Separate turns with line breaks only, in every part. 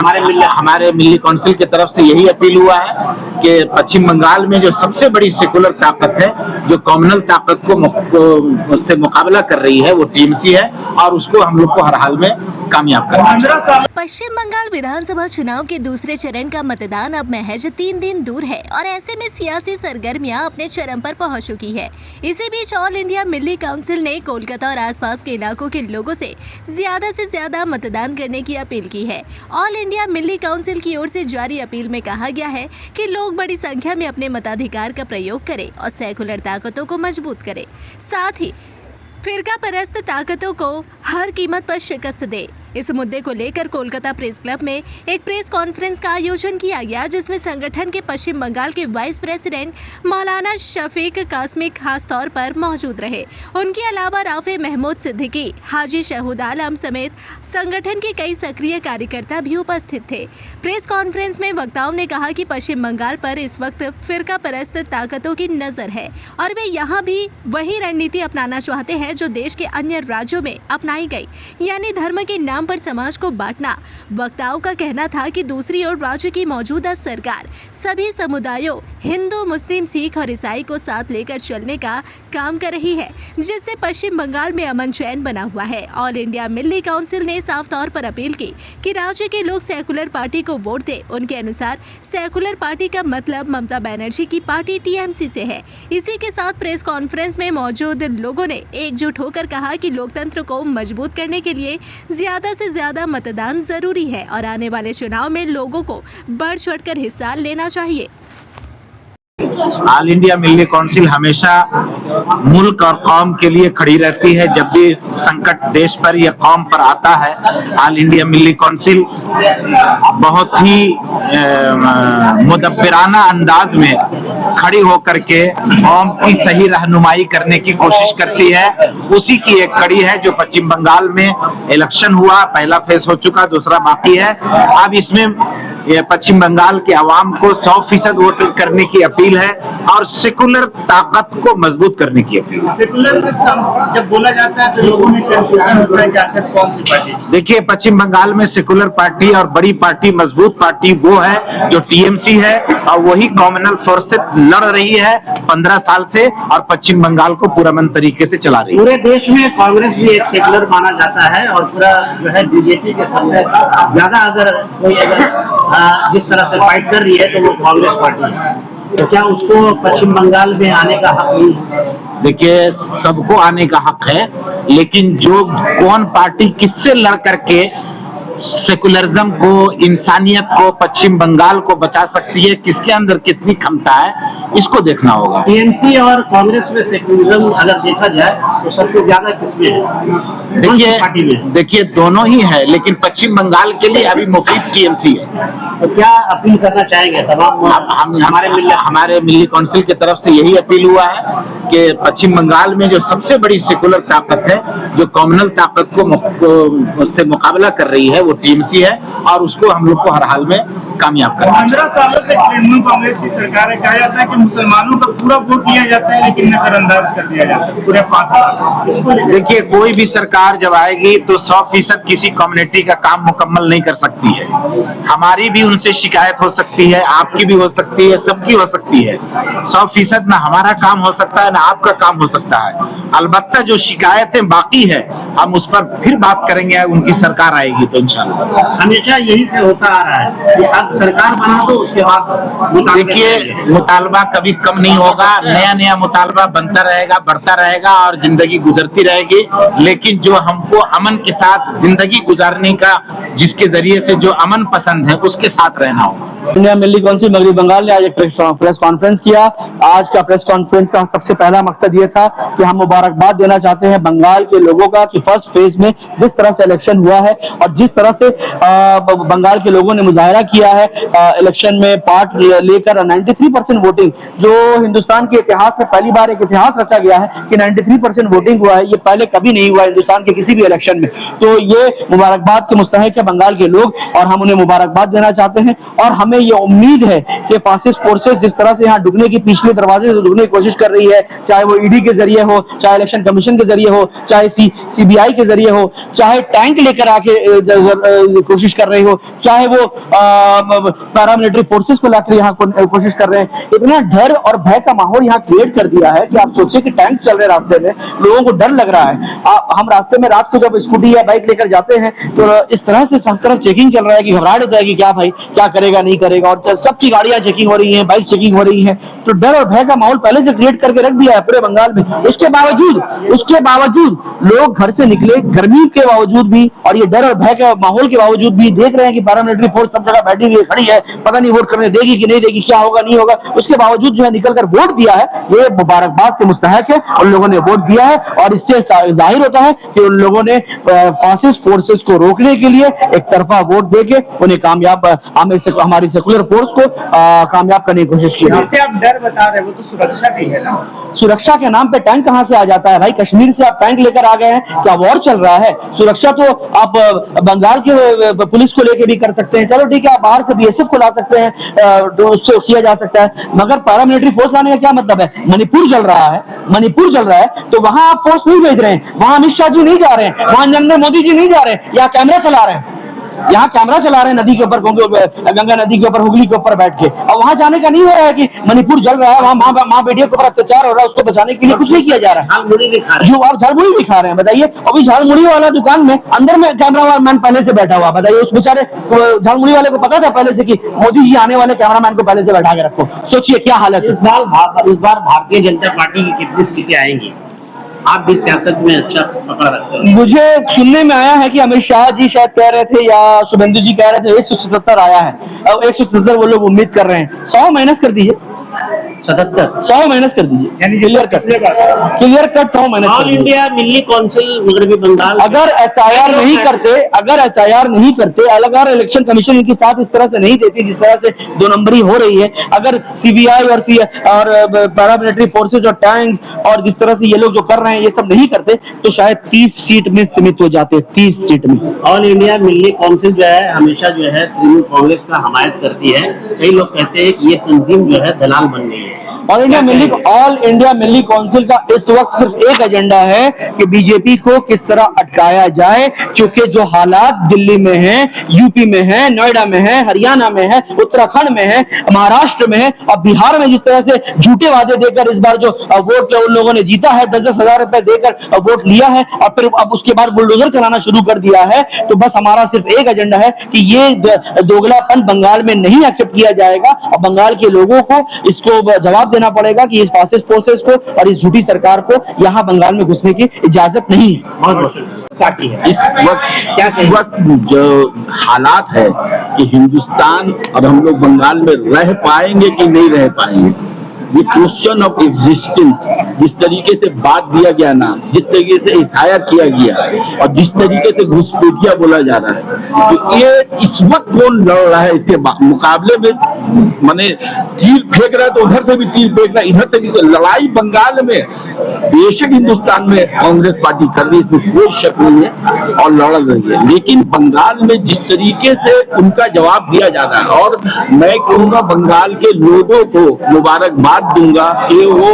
हमारे मिल्ली काउंसिल की तरफ से यही अपील हुआ है कि पश्चिम बंगाल में जो सबसे बड़ी सेकुलर ताकत है, जो कम्युनल ताकत को से मुकाबला कर रही है, वो टीएमसी है और उसको हम लोग को हर हाल में कामयाब करना है।
पश्चिम बंगाल विधानसभा चुनाव के दूसरे चरण का मतदान अब महज 3 दिन दूर है और ऐसे में सियासी सरगर्मियां अपने चरम पर पहुंच चुकी है। इसी बीच ऑल इंडिया मिल्ली काउंसिल ने कोलकाता और आसपास के इलाकों के लोगों से ज्यादा मतदान करने की अपील की है। ऑल इंडिया मिल्ली काउंसिल की ओर से जारी अपील में कहा गया है कि लोग बड़ी संख्या में अपने मताधिकार का प्रयोग करें और सेकुलर ताकतों को मजबूत करें, साथ ही फिरका परस्त ताकतों को हर कीमत पर शिकस्त दे। इस मुद्दे को लेकर कोलकाता प्रेस क्लब में एक प्रेस कॉन्फ्रेंस का आयोजन किया गया, जिसमें संगठन के पश्चिम बंगाल के वाइस प्रेसिडेंट मौलाना शफीक कासमी खास तौर पर मौजूद रहे। उनके अलावा राफे महमूद सिद्दीकी, हाजी शहूद आलम समेत संगठन के कई सक्रिय कार्यकर्ता भी उपस्थित थे। प्रेस कॉन्फ्रेंस में वक्ताओं ने कहा कि पश्चिम बंगाल पर इस वक्त फिरका परस्त ताकतों की नजर है और वे यहाँ भी वही रणनीति अपनाना चाहते हैं जो देश के अन्य राज्यों में अपनाई गई, यानी धर्म के नाम पर समाज को बांटना। वक्ताओं का कहना था कि दूसरी ओर राज्य की मौजूदा सरकार सभी समुदायों हिंदू, मुस्लिम, सिख और ईसाई को साथ लेकर चलने का काम कर रही है, जिससे पश्चिम बंगाल में अमन चैन बना हुआ है। ऑल इंडिया मिल्ली काउंसिल ने साफ तौर पर अपील की कि राज्य के लोग सेकुलर पार्टी को वोट दें। उनके अनुसार सेकुलर पार्टी का मतलब ममता बनर्जी की पार्टी टीएमसी से है। इसी के साथ प्रेस कॉन्फ्रेंस में मौजूद लोगों ने एकजुट होकर कहा कि लोकतंत्र को मजबूत करने के लिए ज्यादा से ज्यादा मतदान जरूरी है और आने वाले चुनाव में लोगों को बढ़ चढ़कर हिस्सा लेना चाहिए।
ऑल इंडिया मिल्ली काउंसिल हमेशा मुल्क और कौम के लिए खड़ी रहती है। जब भी संकट देश पर या कौम पर आता है, ऑल इंडिया मिल्ली काउंसिल बहुत ही मुदब्बिराना अंदाज में खड़ी होकर के कौम की सही रहनुमाई करने की कोशिश करती है। उसी की एक कड़ी है जो पश्चिम बंगाल में इलेक्शन हुआ, पहला फेज हो चुका, दूसरा बाकी है। अब इसमें पश्चिम बंगाल के अवाम को 100% वोट करने की अपील है और सेकुलर ताकत को मजबूत करने की अपील है।
सेकुलर जब बोला जाता है तो लोगों में कंफ्यूजन होता है कि आखिर कौन सी पार्टी।
देखिए, पश्चिम बंगाल में सेकुलर पार्टी और बड़ी पार्टी, मजबूत पार्टी वो है जो टीएमसी है और वही कम्युनल फोर्स से लड़ रही है 15 साल से और पश्चिम बंगाल को पूरा तरीके से चला रही है।
पूरे देश में कांग्रेस भी एक सेकुलर माना जाता है और पूरा जो है बीजेपी के सबसे ज्यादा अगर कोई जिस तरह से फाइट कर रही है तो वो कांग्रेस पार्टी है। तो क्या उसको पश्चिम बंगाल में आने का हक नहीं?
देखिए, सबको आने का हक है, लेकिन जो कौन पार्टी किससे लड़ करके सेकुलरिज्म को, इंसानियत को, पश्चिम बंगाल को बचा सकती है, किसके अंदर कितनी क्षमता है, इसको देखना होगा।
टीएमसी और कांग्रेस में सेकुलरिज्म अगर देखा जाए तो सबसे ज्यादा किसमें है?
देखिए दोनों ही है, लेकिन पश्चिम बंगाल के लिए अभी मुफीद टीएमसी है।
तो क्या अपील करना चाहेंगे तमाम
हमारे मिल्ली काउंसिल की तरफ से यही अपील हुआ है कि पश्चिम बंगाल में जो सबसे बड़ी सेकुलर ताकत है, जो कम्युनल ताकत को से मुकाबला कर रही है, वो टीएमसी है और उसको हम लोग को हर हाल में कामयाब करना है।
15 सालों से तृणमूल कांग्रेस की सरकार है। कहा जाता है कि मुसलमानों का पूरा वोट दिया जाता है लेकिन नजरअंदाज कर दिया जाता है पूरे 5 साल।
देखिए, कोई भी सरकार जब आएगी तो 100% किसी कम्युनिटी का काम मुकम्मल नहीं कर सकती है। हमारी भी उनसे शिकायत हो सकती है, आपकी भी हो सकती है, सबकी हो सकती है। 100% ना हमारा काम हो सकता है ना आपका काम हो सकता है। अलबत्ता जो शिकायतें बाकी है हम उस पर फिर बात करेंगे, उनकी सरकार आएगी तो इंशाल्लाह।
हमेशा यही से होता आ रहा है कि अब सरकार बना दो उसके बाद।
देखिए, मुतालबा कभी कम नहीं होगा, नया नया मुतालबा बनता रहेगा, बढ़ता रहेगा और जिंदगी गुजरती रहेगी। लेकिन जो हमको अमन के साथ जिंदगी गुजारने का, जिसके जरिए से जो अमन पसंद है, उसके साथ रहना होगा।
इंडिया मिल्ली काउंसिल मगरबी बंगाल ने आज एक प्रेस कॉन्फ्रेंस किया। आज का प्रेस कॉन्फ्रेंस का सबसे पहला मकसद ये था कि हम मुबारकबाद देना चाहते हैं बंगाल के लोगों का कि फर्स्ट फेज में जिस तरह से इलेक्शन हुआ है और जिस तरह से बंगाल के लोगों ने मुजाहरा किया है इलेक्शन में पार्ट लेकर 93% वोटिंग, जो हिंदुस्तान के इतिहास में पहली बार एक इतिहास रचा गया है कि 93% वोटिंग हुआ है। ये पहले कभी नहीं हुआ हिंदुस्तान के किसी भी इलेक्शन में। तो ये मुबारकबाद के मुस्तहिक है बंगाल के लोग और हम उन्हें मुबारकबाद देना चाहते हैं और हमें ये उम्मीद है कि फासिस्ट फोर्सेस जिस तरह से यहाँ डुबने की, पिछले दरवाजे से डुबने की कोशिश कर रही है, चाहे वो ईडी के जरिए हो, चाहे इलेक्शन कमीशन के जरिए हो, चाहे सीबीआई के जरिए हो, चाहे टैंक लेकर आके कोशिश कर रहे हो, चाहे वो पैरामिलिट्री फोर्सेस को लाकर यहाँ कोशिश कर रहे हैं, इतना डर और भय का माहौल यहाँ क्रिएट कर दिया है कि आप सोचिए कि टैंक चल रहे रास्ते में, लोगों को डर लग रहा है। हम रास्ते में रात को जब स्कूटी या बाइक लेकर जाते हैं तो इस तरह से सब तरफ चेकिंग चल रहा है कि घबराहट होता है कि क्या भाई क्या करेगा नहीं करेगा, और सबकी गाड़ियां चेकिंग हो रही हैं, बाइक चेकिंग हो रही हैं, तो डर और भय का माहौल पहले से क्रिएट करके रख दिया है पूरे बंगाल में। उसके बावजूद लोग घर से निकले, गर्मी के बावजूद भी और ये डर और भय के माहौल के बावजूद भी देख रहे हैं कि पैरामिलिट्री फोर्स सब जगह बैठी हुई खड़ी है, पता नहीं वोट करने देगी कि नहीं देगी, क्या होगा नहीं होगा, उसके बावजूद जो है निकलकर वोट दिया है, ये मुबारकबाद के मुस्तहक है। उन लोगों ने वोट दिया है और इससे जाहिर होता है कि उन लोगों ने फासिस्ट फोर्सेस को रोकने के लिए एक तरफा वोट देके उन्हें कामयाब, हमारी सेकुलर फोर्स को कामयाब करने की कोशिश की।
जिसे आप डर बता रहे हो तो सुरक्षा भी है ना,
सुरक्षा के नाम पे टैंक कहां से आ जाता है भाई? कश्मीर से आप टैंक लेकर आ गए हैं, क्या वॉर चल रहा है? सुरक्षा तो आप बंगाल के पुलिस को लेके भी कर सकते हैं, चलो ठीक है, आप बाहर से बीएसएफ को ला सकते हैं, तो उससे किया जा सकता है, मगर पैरामिलिट्री फोर्स लाने का क्या मतलब है? मणिपुर जल रहा है तो वहां आप फोर्स नहीं भेज रहे हैं, वहां अमित शाह जी नहीं जा रहे हैं, वहां नरेंद्र मोदी जी नहीं जा रहे हैं, यहाँ कैमरा चला रहे हैं, नदी के ऊपर, गंगा नदी के ऊपर, हुगली के ऊपर बैठ के। और वहां जाने का नहीं हो रहा है कि मणिपुर जल रहा है, वहां माँ बेटियों के ऊपर अत्याचार हो रहा है, उसको बचाने के लिए कुछ नहीं किया जा रहा है। जो आप झालमुड़ी भी खा रहे हैं, बताइए। अभी झालमुड़ी वाला दुकान में अंदर में कैमरामैन पहले से बैठा हुआ, बताइए उस बेचारे झालमुड़ी वाले को पता था पहले से कि मोदी जी आने वाले, कैमरामैन को पहले से बैठा के रखो। सोचिए क्या हालत है।
इस बार भारतीय जनता पार्टी की कितनी सीटें आएंगी? आप भी सियासत में अच्छा पकड़ रखते हैं।
मुझे सुनने में आया है कि अमित शाह जी शायद कह रहे थे या शुभेंदु जी कह रहे थे 177 आया है, अब 177 वो लोग उम्मीद कर रहे हैं। 100 माइनस कर दीजिए, 100 माइनस कर दीजिए, यानी clear cut 100 minus.
All India Milli council मगरबी बंगाल
अगर एसआईआर नहीं करते, अगर इलेक्शन कमीशन इनके साथ इस तरह से नहीं देती जिस तरह से 2 नंबरी हो रही है, अगर सीबीआई और पैरामिलिट्री फोर्सेस और टैंक्स और जिस तरह से ये लोग जो कर रहे हैं ये सब नहीं करते, तो शायद 30 सीट में सीमित हो जाते, 30 सीट में।
ऑल इंडिया मिल्ली काउंसिल जो है हमेशा जो है तृणमूल कांग्रेस का हमायत करती है। कई लोग कहते हैं कि ये तंजीम जो है दलाल बन गई है।
ऑल इंडिया मिल्ली काउंसिल का इस वक्त सिर्फ एक एजेंडा है कि बीजेपी को किस तरह अटकाया जाए, क्योंकि जो हालात दिल्ली में हैं, यूपी में है, नोएडा में है, हरियाणा में है, उत्तराखंड में है, महाराष्ट्र में है और बिहार में जिस तरह से झूठे वादे देकर इस बार जो वोट उन लोगों ने जीता है, 10-10 हजार रुपए देकर वोट लिया है और फिर अब उसके बाद बुलडोजर चलाना शुरू कर दिया है। तो बस हमारा सिर्फ एक एजेंडा है कि ये दोगलापन बंगाल में नहीं एक्सेप्ट किया जाएगा और बंगाल के लोगों को इसको जवाब देना पड़ेगा कि इस फासिस्ट फोर्सेस को और इस झूठी सरकार को यहाँ बंगाल में घुसने की इजाजत नहीं है।
इस वक्त जो हालात है कि हिंदुस्तान और हम लोग बंगाल में रह पाएंगे कि नहीं रह पाएंगे, ये क्वेश्चन ऑफ एग्जिस्टेंस, जिस तरीके से बात दिया गया ना, जिस तरीके से इशारा किया गया और जिस तरीके से घुसपैठिया बोला जा रहा है, तो ये इस वक्त कौन लड़ रहा है इसके मुकाबले में, माने तीर फेंक रहा है तो उधर से भी तीर फेंक रहा है, इधर से भी। तो लड़ाई बंगाल में बेशक हिंदुस्तान में कांग्रेस पार्टी कर रही है, इसमें कोई शक नहीं है और लड़ रही है, लेकिन बंगाल में जिस तरीके से उनका जवाब दिया जा रहा है, और मैं कहूँगा बंगाल के लोगों को मुबारकबाद दूंगा कि वो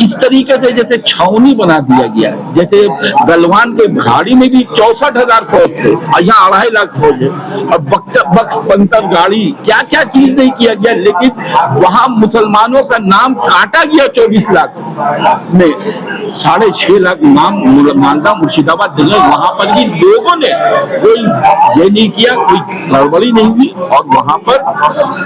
इस तरीके से जैसे छावनी बना दिया गया, जैसे गलवान के भाड़ी में भी 64,000 फौज थे और यहाँ 2.5 लाख फौज है, और बक्स पंतर गाड़ी क्या क्या चीज नहीं किया गया, लेकिन वहां मुसलमानों का नाम काटा गया 24 लाख में, 6.5 लाख नाम मालदा मुर्शिदाबाद जगह, वहां पर भी लोगों ने कोई ये नहीं किया, कोई गड़बड़ी नहीं हुई और वहां पर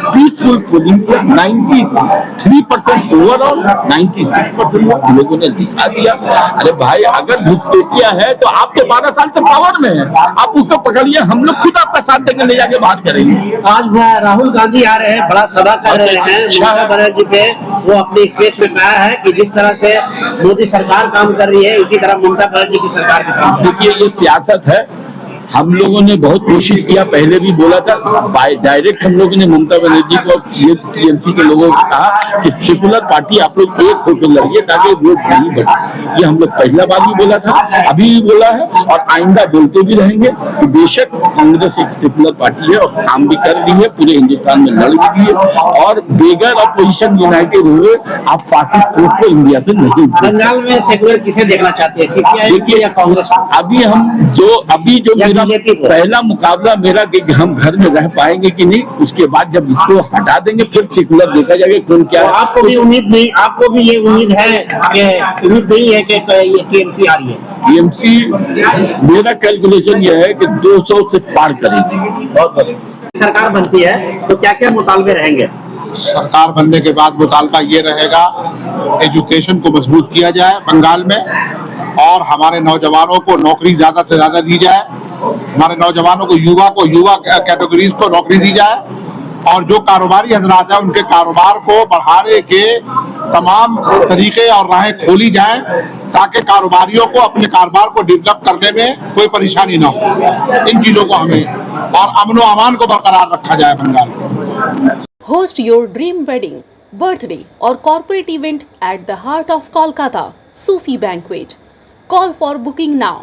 पीसफुल पोलिंग 93% ओवरऑल, 96% लोगों ने दिखा दिया। अरे भाई, अगर घुसपैठिया है तो आप तो 12 साल से पावर में है, आप उसको पकड़िए, हम लोग खुद आपका साथ देकर ले जाके बात करेंगे।
आज राहुल गांधी आ रहे हैं, बड़ा सभा कर रहे हैं ममता बनर्जी पे, वो अपने स्पीच में कहा है कि जिस तरह से मोदी सरकार काम कर रही है इसी तरह ममता बनर्जी की सरकार का काम।
देखिए, ये सियासत है, हम लोगों ने बहुत कोशिश किया, पहले भी बोला था, डायरेक्ट हम लोगों ने ममता बनर्जी को टीएमसी के लोगों को कहा कि सेकुलर पार्टी आप लोग एक होकर लड़िए ताकि वोट नहीं बढ़े। ये हम लोग पहला बार भी बोला था, अभी भी बोला है और आइंदा बोलते भी रहेंगे कि बेशक कांग्रेस एक सेकुलर पार्टी है और काम भी कर रही है, पूरे हिंदुस्तान में लड़ भी रही है और बेगर अपोजिशन यूनाइटेड हुए आप फासिस्ट वोट को इंडिया से नहीं।
बंगाल में सेकुलर किसे देखना चाहते हैं, सीपीआई या कांग्रेस?
अभी जो मेरा पहला मुकाबला मेरा कि हम घर में रह पाएंगे कि नहीं, उसके बाद जब इसको हटा देंगे फिर सेकुलर देखा जाएगा कौन क्या।
तो आपको भी उम्मीद नहीं, आपको भी ये उम्मीद है कि उम्मीद नहीं है कि टीएमसी आ रही है?
टीएमसी मेरा कैलकुलेशन यह है कि 200 से पार करेगी।
बहुत सरकार बनती है तो क्या क्या मुतालबे रहेंगे?
सरकार बनने के बाद मुतालबा ये रहेगा एजुकेशन को मजबूत किया जाए बंगाल में और हमारे नौजवानों को नौकरी ज्यादा से ज्यादा दी जाए, हमारे नौजवानों को युवा कैटेगरीज को नौकरी दी जाए और जो कारोबारी हजरात है उनके कारोबार को बढ़ाने के तमाम तरीके और राहें खोली जाएं ताकि कारोबारियों को अपने कारोबार को डेवलप करने में कोई परेशानी ना हो। इन चीजों को हमें और अमन व अमान को बरकरार रखा जाए बंगाल में।
Host your dream wedding, birthday or corporate event at the heart of Kolkata, Sufi Banquet. Call for booking now.